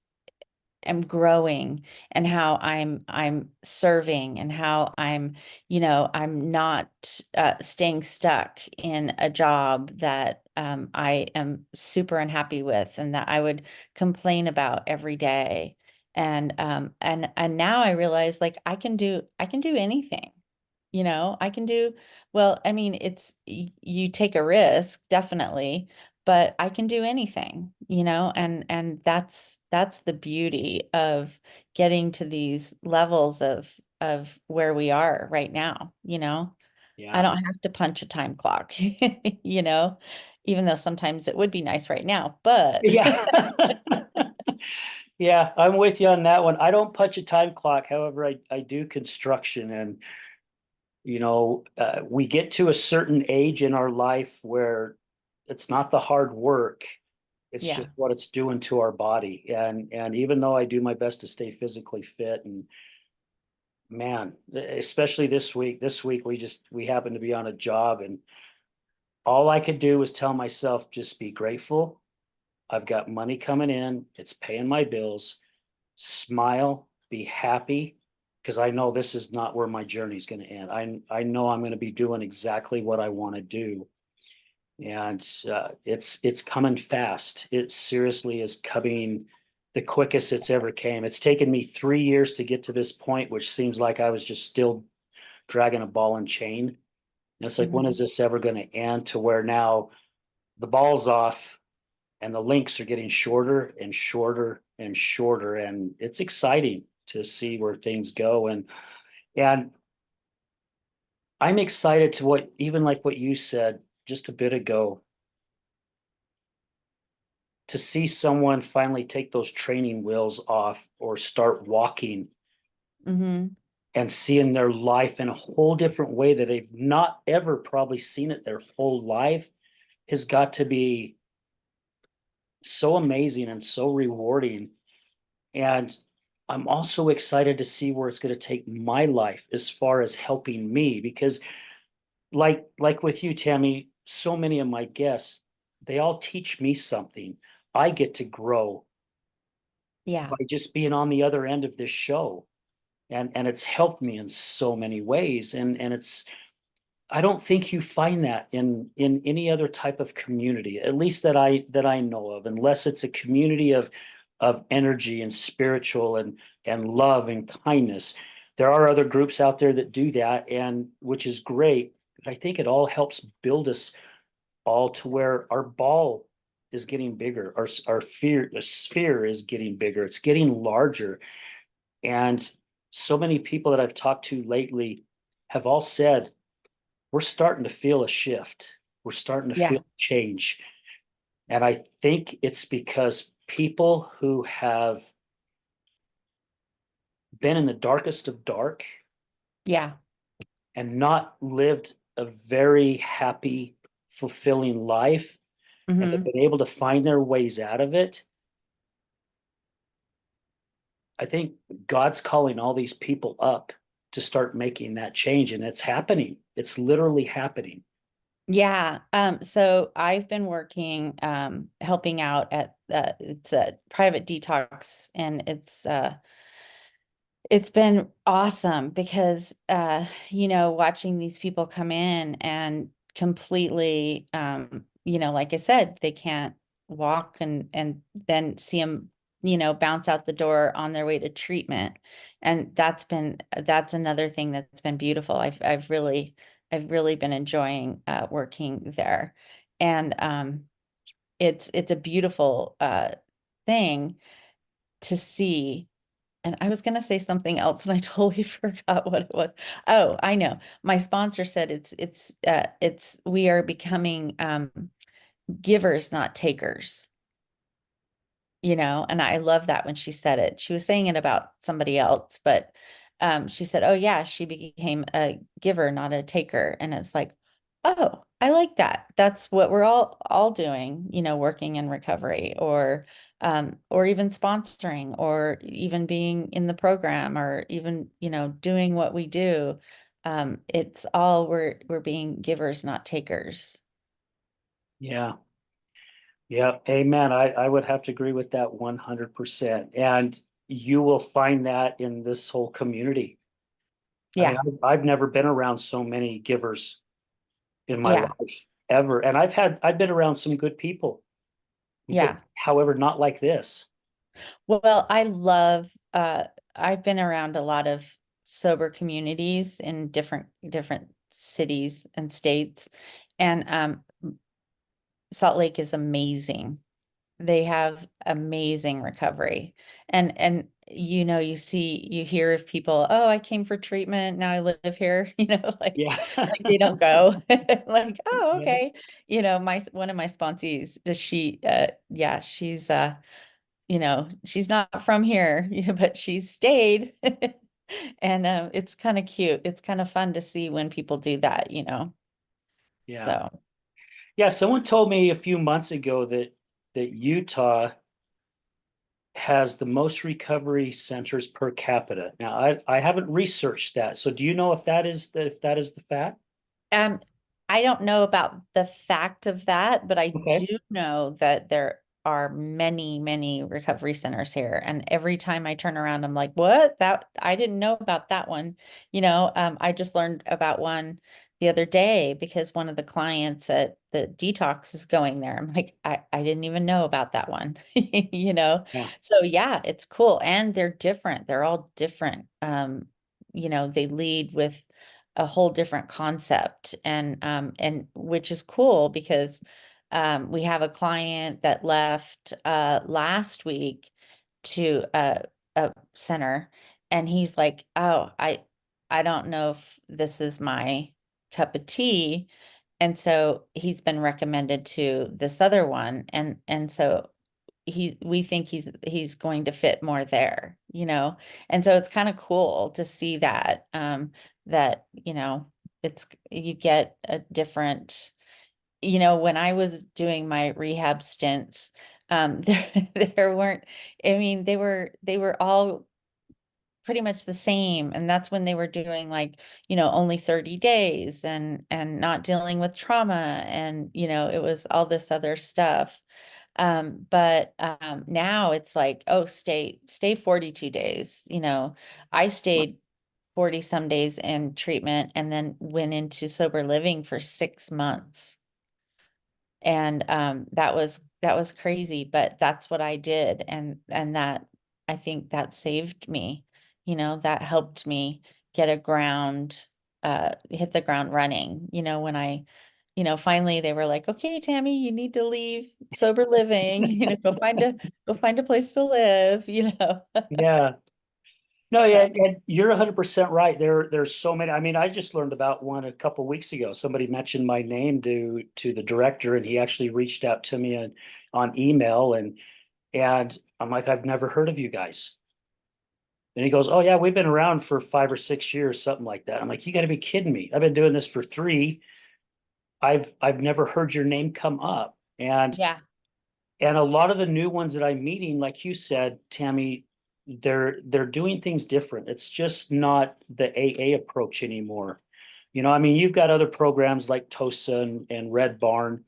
am growing and how I'm serving and how I'm not staying stuck in a job that I am super unhappy with and that I would complain about every day. And now I realize like I can do anything. I can do, well, I mean, you take a risk, definitely, but I can do anything, and that's the beauty of getting to these levels of where we are right now, I Yeah. don't have to punch a time clock, you know, even though sometimes it would be nice right now, but Yeah. Yeah, I'm with you on that one. I don't punch a time clock. However, I do construction, and we get to a certain age in our life where it's not the hard work, it's yeah, just what it's doing to our body. And even though I do my best to stay physically fit, and man, especially this week we happened to be on a job, and all I could do was tell myself, just be grateful. I've got money coming in, it's paying my bills. Smile, be happy, because I know this is not where my journey is going to end. I know I'm going to be doing exactly what I want to do. and it's coming fast. It seriously is coming the quickest it's ever came. It's taken me 3 years to get to this point, which seems like I was just still dragging a ball and chain. And it's like, when Mhm. is this ever going to end? To where now the ball's off and the links are getting shorter and shorter and shorter, and it's exciting to see where things go. And I'm excited to what, even like what you said just a bit ago, to see someone finally take those training wheels off or start walking Mhm. and seeing their life in a whole different way that they've not ever probably seen it their whole life has got to be so amazing and so rewarding. And I'm also excited to see where it's going to take my life as far as helping me, because like with you, Tammy, so many of my guests, they all teach me something. I get to grow Yeah. by just being on the other end of this show. And it's helped me in so many ways. And it's, I don't think you find that in any other type of community, at least that I know of, unless it's a community of energy and spiritual and love and kindness. There are other groups out there that do that, and which is great. But I think it all helps build us all to where our ball is getting bigger, our fear the sphere is getting bigger, it's getting larger. And so many people that I've talked to lately have all said, we're starting to feel a shift. We're starting to feel Yeah. change. And I think it's because people who have been in the darkest of dark Yeah. and not lived a very happy, fulfilling life, and have Mhm. been able to find their ways out of it. I think God's calling all these people up to start making that change. And it's happening. It's literally happening. Yeah. So I've been working, helping out at, it's a private detox, and it's been awesome because, watching these people come in and completely, like I said, they can't walk, and then see them, bounce out the door on their way to treatment. And that's another thing that's been beautiful. I've really been enjoying, working there. And, it's a beautiful, thing to see. And I was going to say something else and I totally forgot what it was. Oh, I know. My sponsor said we are becoming, givers, not takers, and I love that when she said it. She was saying it about somebody else, but she said, "Oh yeah, she became a giver, not a taker." And it's like, "Oh, I like that. That's what we're all doing, working in recovery, or even sponsoring, or even being in the program, or even, doing what we do. It's all we're being givers, not takers." Yeah. Yeah. Amen. I would have to agree with that 100%. And you will find that in this whole community. I mean, Yeah. I've never been around so many givers in my Yeah. life ever. And I've been around some good people, but Yeah. however, not like this. Well, I've been around a lot of sober communities in different cities and states. And, Salt Lake is amazing. They have amazing recovery. And you hear of people, "Oh, I came for treatment, now I live here," Yeah. like they don't go. Like, "Oh, Yeah. okay." My one of my sponsees, does she yeah, she's not from here, but she's stayed. And, it's kind of cute. It's kind of fun to see when people do that. Yeah. So, Yeah. Someone told me a few months ago that Utah has the most recovery centers per capita. Now, I haven't researched that. So do you know if that is the fact? um, I don't know about the fact of that, but I Okay. do know that there are many, many recovery centers here. And every time I turn around, I'm like, what? I didn't know about that one. I just learned about one, the other day because one of the clients at the detox is going there. I'm like, I didn't even know about that one, you know? Yeah. So yeah, it's cool. And they're different. They're all different. They lead with a whole different concept and which is cool because we have a client that left last week to a center, and he's like, oh, I don't know if this is my cup of tea. And so he's been recommended to this other one. And so we think he's going to fit more there, you know? And so it's kind of cool to see that, that, it's, you get a different, when I was doing my rehab stints, there weren't, I mean, they were all pretty much the same. And that's when they were doing like, only 30 days and not dealing with trauma. And, it was all this other stuff. But now it's like, oh, stay 42 days. I stayed 40 some days in treatment and then went into sober living for 6 months. And that was crazy, but that's what I did. And that, I think that saved me, that helped me get a ground, hit the ground running, when finally they were like, okay, Tami, you need to leave sober living, go find a place to live, Yeah. No, So, yeah, and you're 100% right. There's so many. I mean, I just learned about one a couple weeks ago. Somebody mentioned my name to the director, and he actually reached out to me on email, and I'm like, I've never heard of you guys. And he goes, oh yeah, we've been around for 5 or 6 years, something like that. I'm like, you got to be kidding me. I've been doing this for three. I've never heard your name come up. yeah, And a lot of the new ones that I'm meeting, like you said, Tammy, they're doing things different. It's just not the AA approach anymore. I mean, you've got other programs like TOSA and Red Barn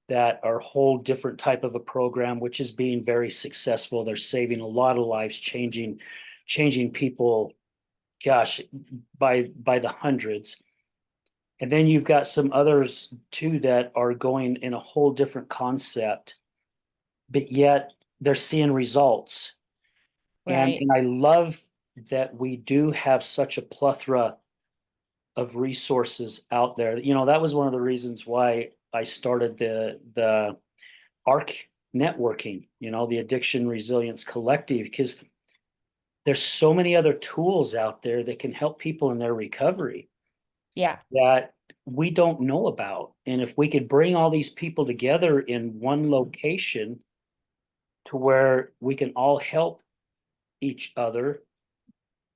that are a whole different type of a program, which is being very successful. They're saving a lot of lives, changing people, gosh, by the hundreds. And then you've got some others too that are going in a whole different concept, but yet they're seeing results. And right, and I love that we do have such a plethora of resources out there. That was one of the reasons why I started the ARC networking, the Addiction Resilience Collective, because there's so many other tools out there that can help people in their recovery yeah, that we don't know about. And if we could bring all these people together in one location to where we can all help each other,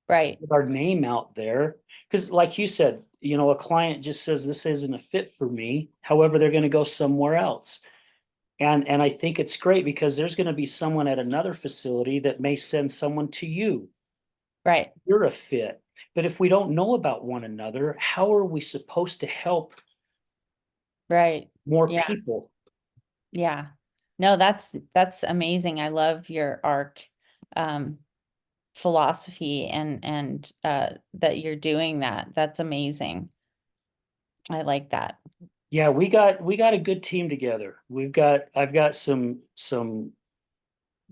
right, with our name out there, because like you said, a client just says this isn't a fit for me. However, they're going to go somewhere else. And I think it's great because there's going to be someone at another facility that may send someone to you. right, You're a fit. But if we don't know about one another, how are we supposed to help right. more Yeah. people? Yeah. No, that's amazing. I love your arc um philosophy and that you're doing that. That's amazing. I like that. Yeah, we got a good team together. I've got some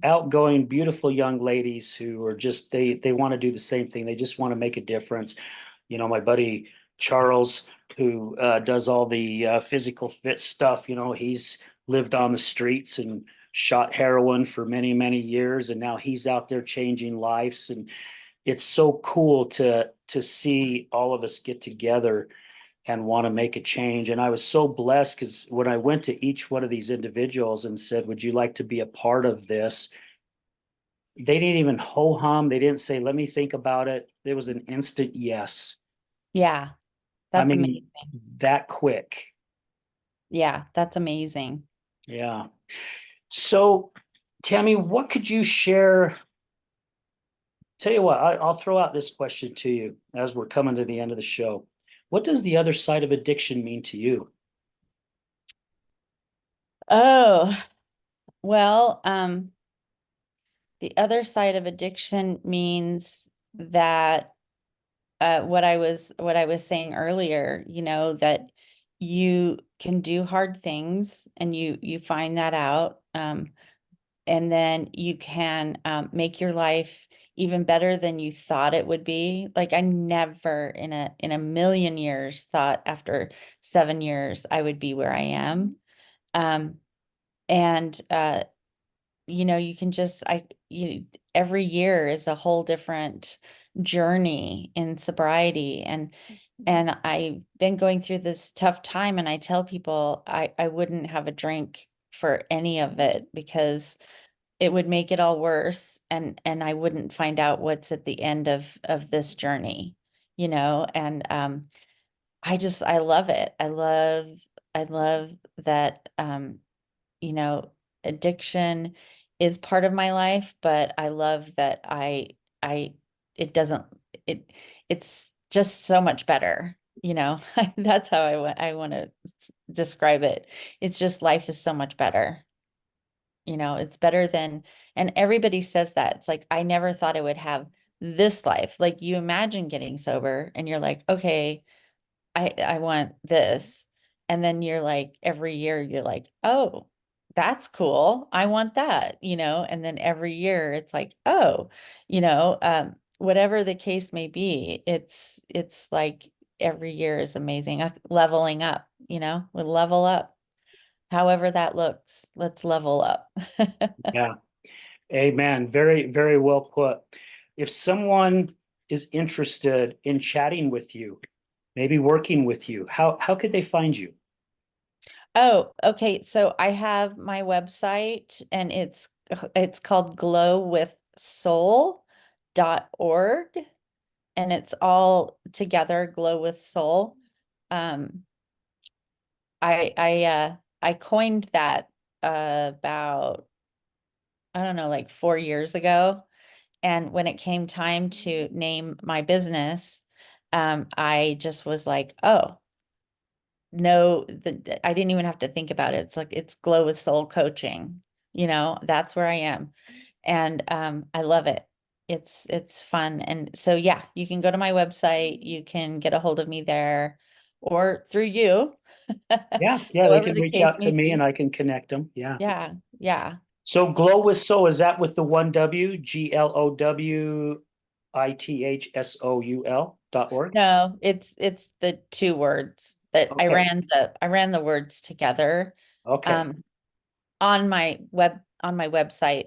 outgoing, beautiful young ladies who are just they want to do the same thing. They just want to make a difference. My buddy Charles, who does all the physical fit stuff. He's lived on the streets and shot heroin for many, many years, and now he's out there changing lives. And it's so cool to see all of us get together and want to make a change. And I was so blessed because when I went to each one of these individuals and said, would you like to be a part of this? They didn't even ho hum. They didn't say, let me think about it. There was an instant yes. Yeah, I that's mean, amazing. that quick. Yeah, that's amazing. Yeah. So, Tammy, what could you share? Tell you what, I'll throw out this question to you as we're coming to the end of the show. What does the other side of addiction mean to you? Oh, well, the other side of addiction means that what I was saying earlier, that you can do hard things and you find that out. And then you can make your life even better than you thought it would be. Like I never in a million years thought after 7 years I would be where I am. Um, and you can just every year is a whole different journey in sobriety, and I've been going through this tough time, and I tell people I wouldn't have a drink for any of it because it would make it all worse, and I wouldn't find out what's at the end of this journey, and I love it. I love that you know, addiction is part of my life, but I love that I it doesn't it it's just so much better, That's how I want to describe it. It's just life is so much better. It's better than, and everybody says that. It's like I never thought I would have this life. Like you imagine getting sober and you're like, okay, I want this. And then you're like, every year you're like, oh, that's cool. I want that, and then every year it's like, oh, whatever the case may be, it's like every year is amazing. Leveling up, we level up. However that looks, let's level up. Yeah. Amen. Very, very well put. If someone is interested in chatting with you, maybe working with you, how could they find you? Oh, okay. So I have my website and it's called glowwithsoul.org, and it's all together, Glow with Soul. Um I coined that about, I don't know, like 4 years ago. And when it came time to name my business, I just was like, oh, no, I didn't even have to think about it. It's like it's Glow with Soul Coaching. That's where I am. And I love it. It's fun. And so yeah, you can go to my website, you can get a hold of me there or through you. Yeah, yeah, they However can the reach case out to may me and be. I can connect them. Yeah. Yeah, yeah. So Glow with Soul, is that with the one W, GLOWITHSOUL.org? No, it's the two words that Okay, I ran the words together. okay, Um on my website,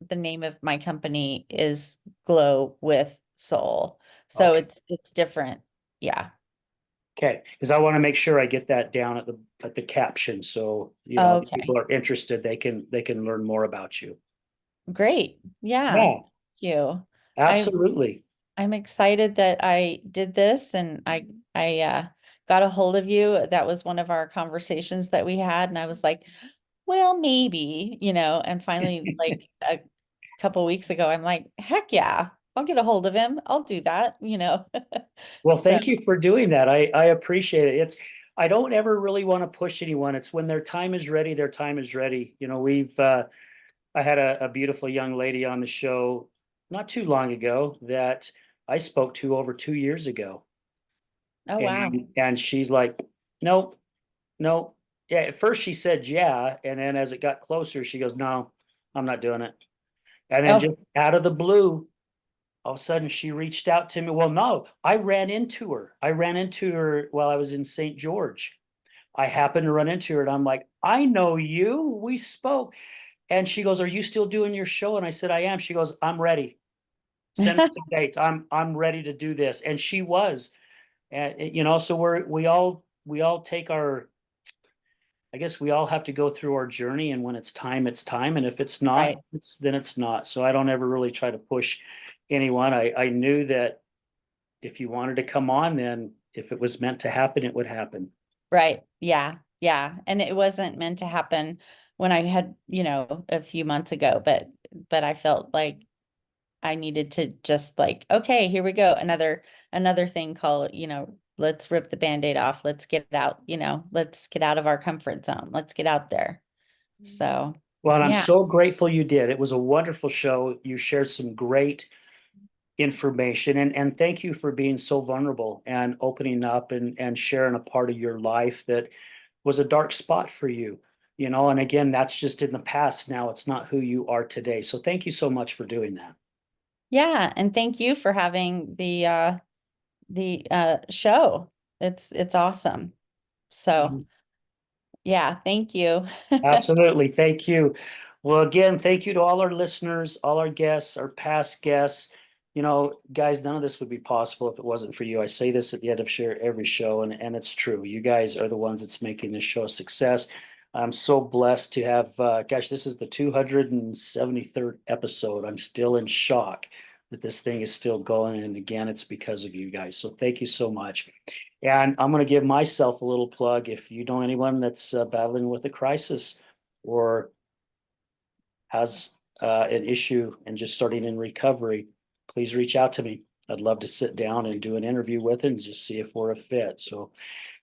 the name of my company is Glow with Soul. So okay, it's different. Yeah. okay. Because I want to make sure I get that down at the caption. So, if Okay. people are interested, they can learn more about you. Great. Yeah. Yeah, Thank you. I absolutely. I'm excited that I did this, and I got a hold of you. That was one of our conversations that we had, and I was like, well, maybe, and finally, like a couple weeks ago, I'm like, heck yeah, I'll get a hold of him. I'll do that. Well, So, thank you for doing that. I appreciate it. I don't ever really want to push anyone. It's when their time is ready, their time is ready. I had a beautiful young lady on the show not too long ago that I spoke to over 2 years ago. oh wow. And she's like, nope, nope. Yeah, at first she said yeah, and then as it got closer, she goes, no, I'm not doing it. And then Oh, just out of the blue, all of a sudden she reached out to me. Well, no, I ran into her. I ran into her while I was in St. George. I happened to run into her and I'm like, I know you. We spoke. And she goes, are you still doing your show? And I said, I am. She goes, I'm ready. Send me some dates. I'm ready to do this. And she was. And so we all take our, I guess we all have to go through our journey, and when it's time, it's time. And if it's not, right, it's not. So I don't ever really try to push anyone. I knew that if you wanted to come on, then if it was meant to happen, it would happen. right. Yeah, yeah. And it wasn't meant to happen when I had, a few months ago, but I felt like I needed to just like, okay, here we go. Another thing called, let's rip the Band-Aid off. Let's get out, let's get out of our comfort zone. Let's get out there. So, Well, and I'm yeah. so grateful you did. It was a wonderful show. You shared some great information, and thank you for being so vulnerable and opening up and sharing a part of your life that was a dark spot for you, you know, and again, that's just in the past now. It's not who you are today. So thank you so much for doing that. Yeah, and thank you for having the show. It's awesome. So, Mhm. yeah, thank you. Absolutely. Thank you. Well, again, thank you to all our listeners, all our guests, our past guests. You know, guys, none of this would be possible if it wasn't for you. I say this at the end of every show, and it's true. You guys are the ones that's making this show a success. I'm so blessed to have, gosh, this is the 273rd episode. I'm still in shock that this thing is still going. And again, it's because of you guys. So thank you so much. And I'm going to give myself a little plug. If you know anyone that's battling with a crisis or has an issue and just starting in recovery, please reach out to me. I'd love to sit down and do an interview with it and just see if we're a fit. So,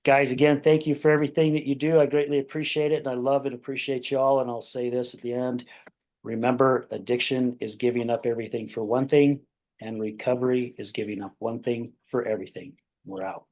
guys, again, thank you for everything that you do. I greatly appreciate it. And I love and appreciate you all. And I'll say this at the end: remember, addiction is giving up everything for one thing, and recovery is giving up one thing for everything. We're out.